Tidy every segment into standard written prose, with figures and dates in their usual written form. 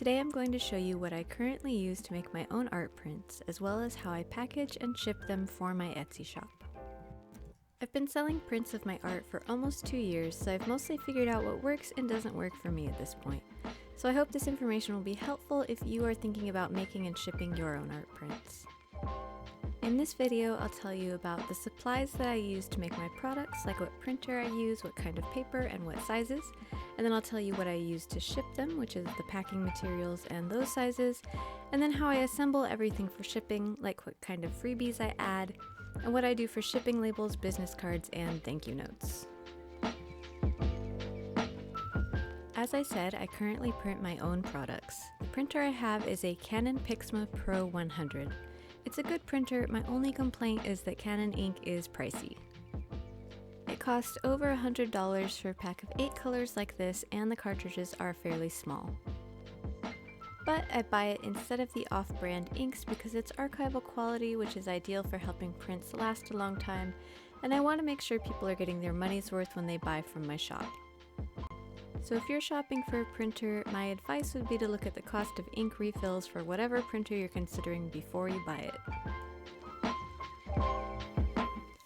Today I'm going to show you what I currently use to make my own art prints, as well as how I package and ship them for my Etsy shop. I've been selling prints of my art for almost 2 years, so I've mostly figured out what works and doesn't work for me at this point. So I hope this information will be helpful if you are thinking about making and shipping your own art prints. In this video, I'll tell you about the supplies that I use to make my products, like what printer I use, what kind of paper, and what sizes. And then I'll tell you what I use to ship them, which is the packing materials and those sizes. And then how I assemble everything for shipping, like what kind of freebies I add, and what I do for shipping labels, business cards, and thank you notes. As I said, I currently print my own products. The printer I have is a Canon Pixma Pro 100. It's a good printer. My only complaint is that Canon ink is pricey. It costs over $100 for a pack of 8 colors like this, and the cartridges are fairly small. But I buy it instead of the off-brand inks because it's archival quality, which is ideal for helping prints last a long time, and I want to make sure people are getting their money's worth when they buy from my shop. So if you're shopping for a printer, my advice would be to look at the cost of ink refills for whatever printer you're considering before you buy it.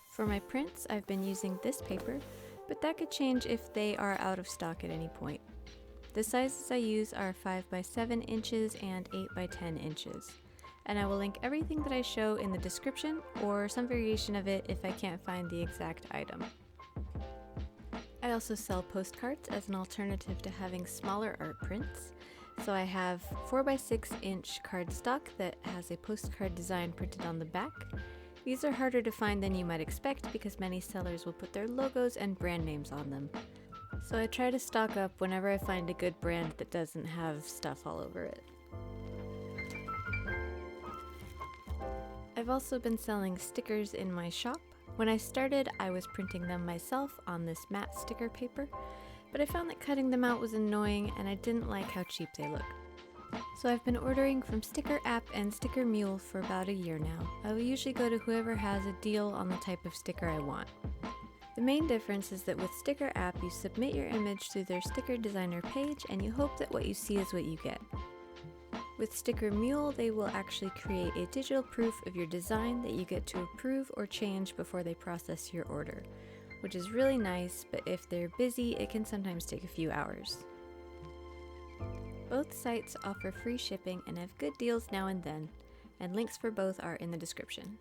For my prints, I've been using this paper, but that could change if they are out of stock at any point. The sizes I use are 5 by 7 inches and 8 by 10 inches, and I will link everything that I show in the description or some variation of it if I can't find the exact item. I also sell postcards as an alternative to having smaller art prints. So I have 4 by 6 inch cardstock that has a postcard design printed on the back. These are harder to find than you might expect because many sellers will put their logos and brand names on them. So I try to stock up whenever I find a good brand that doesn't have stuff all over it. I've also been selling stickers in my shop. When I started, I was printing them myself on this matte sticker paper, but I found that cutting them out was annoying and I didn't like how cheap they looked. So I've been ordering from Sticker App and Sticker Mule for about a year now. I will usually go to whoever has a deal on the type of sticker I want. The main difference is that with Sticker App, you submit your image through their sticker designer page and you hope that what you see is what you get. With Sticker Mule, they will actually create a digital proof of your design that you get to approve or change before they process your order, which is really nice, but if they're busy, it can sometimes take a few hours. Both sites offer free shipping and have good deals now and then, and links for both are in the description.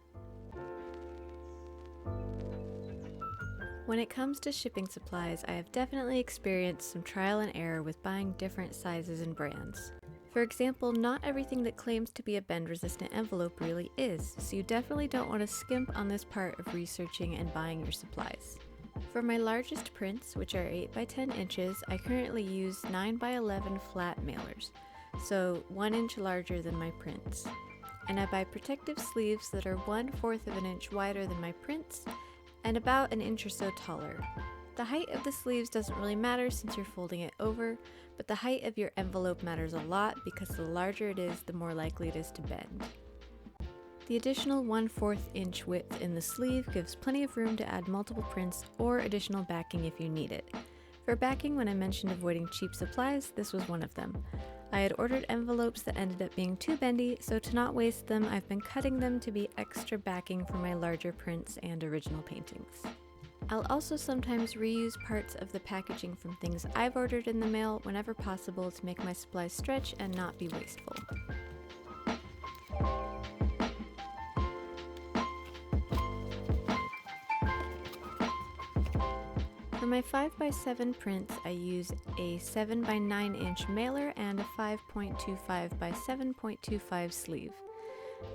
When it comes to shipping supplies, I have definitely experienced some trial and error with buying different sizes and brands. For example, not everything that claims to be a bend-resistant envelope really is, so you definitely don't want to skimp on this part of researching and buying your supplies. For my largest prints, which are 8 by 10 inches, I currently use 9 by 11 flat mailers, so 1 inch larger than my prints. And I buy protective sleeves that are 1/4 of an inch wider than my prints, and about an inch or so taller. The height of the sleeves doesn't really matter since you're folding it over, but the height of your envelope matters a lot because the larger it is, the more likely it is to bend. The additional 1/4 inch width in the sleeve gives plenty of room to add multiple prints or additional backing if you need it. For backing, when I mentioned avoiding cheap supplies, this was one of them. I had ordered envelopes that ended up being too bendy, so to not waste them, I've been cutting them to be extra backing for my larger prints and original paintings. I'll also sometimes reuse parts of the packaging from things I've ordered in the mail whenever possible to make my supplies stretch and not be wasteful. For my 5 by 7 prints, I use a 7 by 9 inch mailer and a 5.25 by 7.25 sleeve.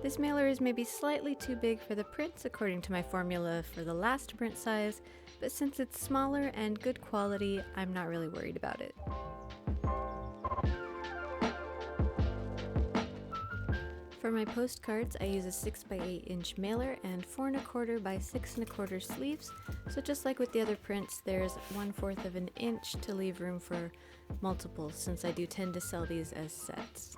This mailer is maybe slightly too big for the prints according to my formula for the last print size, but since it's smaller and good quality, I'm not really worried about it. For my postcards, I use a 6 by 8 inch mailer and 4 1/4 by 6 1/4 sleeves, so just like with the other prints, there's 1/4 of an inch to leave room for multiples since I do tend to sell these as sets.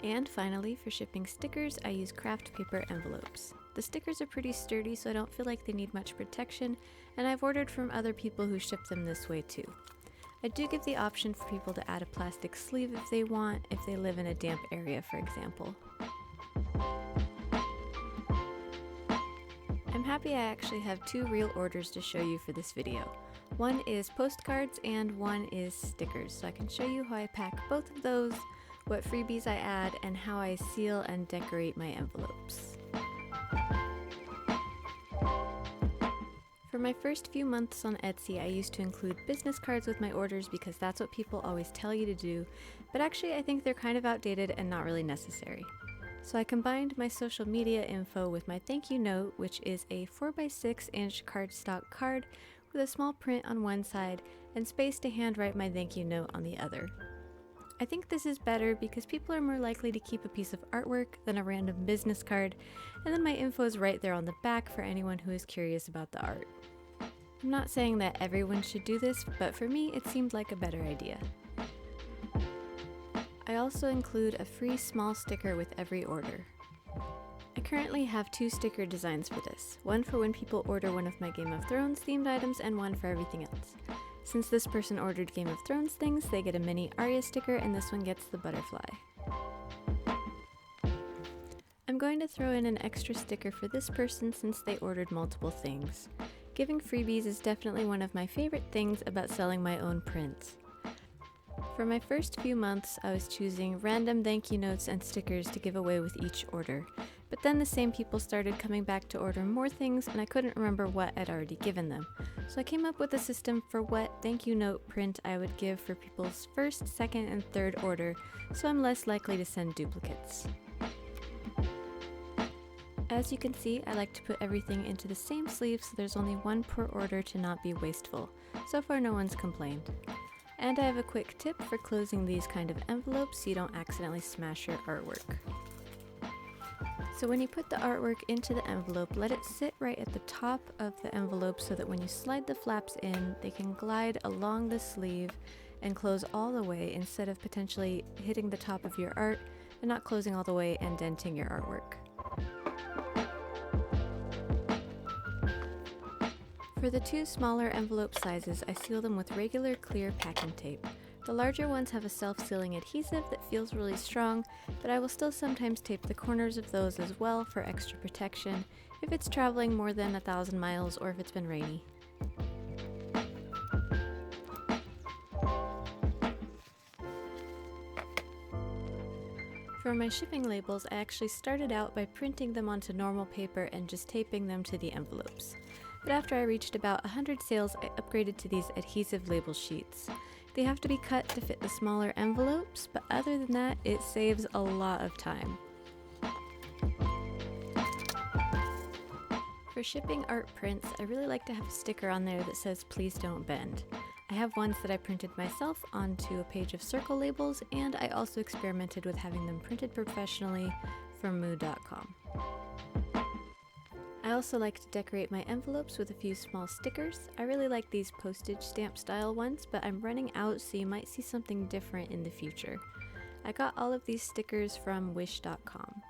And finally, for shipping stickers, I use craft paper envelopes. The stickers are pretty sturdy, so I don't feel like they need much protection, and I've ordered from other people who ship them this way too. I do give the option for people to add a plastic sleeve if they want, if they live in a damp area, for example. I'm happy I actually have 2 real orders to show you for this video. One is postcards and one is stickers, so I can show you how I pack both of those, what freebies I add, and how I seal and decorate my envelopes. For my first few months on Etsy, I used to include business cards with my orders because that's what people always tell you to do, but actually I think they're kind of outdated and not really necessary. So I combined my social media info with my thank you note, which is a 4x6-inch cardstock card with a small print on one side and space to handwrite my thank you note on the other. I think this is better because people are more likely to keep a piece of artwork than a random business card, and then my info is right there on the back for anyone who is curious about the art. I'm not saying that everyone should do this, but for me it seemed like a better idea. I also include a free small sticker with every order. I currently have 2 sticker designs for this, one for when people order one of my Game of Thrones themed items and one for everything else. Since this person ordered Game of Thrones things, they get a mini Arya sticker and this one gets the butterfly. I'm going to throw in an extra sticker for this person since they ordered multiple things. Giving freebies is definitely one of my favorite things about selling my own prints. For my first few months, I was choosing random thank you notes and stickers to give away with each order, but then the same people started coming back to order more things and I couldn't remember what I'd already given them. So I came up with a system for what thank you note print I would give for people's first, second, and third order, so I'm less likely to send duplicates. As you can see, I like to put everything into the same sleeve so there's only one per order to not be wasteful. So far no one's complained. And I have a quick tip for closing these kind of envelopes so you don't accidentally smash your artwork. So when you put the artwork into the envelope, let it sit right at the top of the envelope so that when you slide the flaps in, they can glide along the sleeve and close all the way instead of potentially hitting the top of your art and not closing all the way and denting your artwork. For the 2 smaller envelope sizes, I seal them with regular clear packing tape. The larger ones have a self-sealing adhesive that feels really strong, but I will still sometimes tape the corners of those as well for extra protection if it's traveling more than 1,000 miles or if it's been rainy. For my shipping labels, I actually started out by printing them onto normal paper and just taping them to the envelopes. But after I reached about 100 sales, I upgraded to these adhesive label sheets. They have to be cut to fit the smaller envelopes, but other than that, it saves a lot of time. For shipping art prints, I really like to have a sticker on there that says "Please don't bend." I have ones that I printed myself onto a page of circle labels, and I also experimented with having them printed professionally from moo.com. I also like to decorate my envelopes with a few small stickers. I really like these postage stamp style ones, but I'm running out, so you might see something different in the future. I got all of these stickers from wish.com.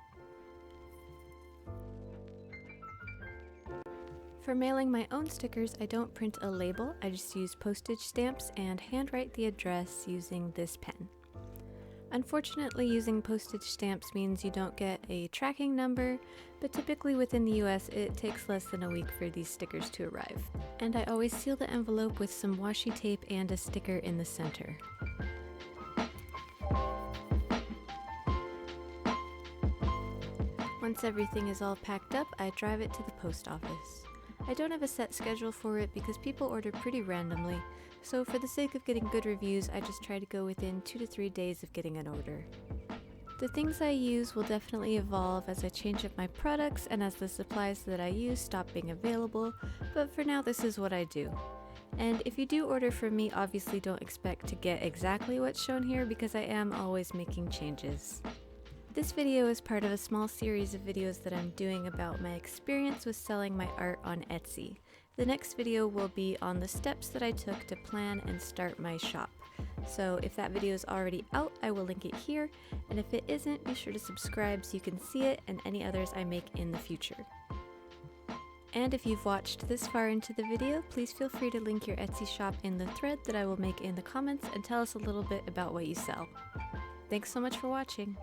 For mailing my own stickers, I don't print a label, I just use postage stamps and handwrite the address using this pen. Unfortunately, using postage stamps means you don't get a tracking number, but typically within the US it takes less than a week for these stickers to arrive. And I always seal the envelope with some washi tape and a sticker in the center. Once everything is all packed up, I drive it to the post office. I don't have a set schedule for it because people order pretty randomly, so for the sake of getting good reviews, I just try to go within 2 to 3 days of getting an order. The things I use will definitely evolve as I change up my products and as the supplies that I use stop being available, but for now this is what I do. And if you do order from me, obviously don't expect to get exactly what's shown here because I am always making changes. This video is part of a small series of videos that I'm doing about my experience with selling my art on Etsy. The next video will be on the steps that I took to plan and start my shop. So if that video is already out, I will link it here, and if it isn't, be sure to subscribe so you can see it and any others I make in the future. And if you've watched this far into the video, please feel free to link your Etsy shop in the thread that I will make in the comments and tell us a little bit about what you sell. Thanks so much for watching!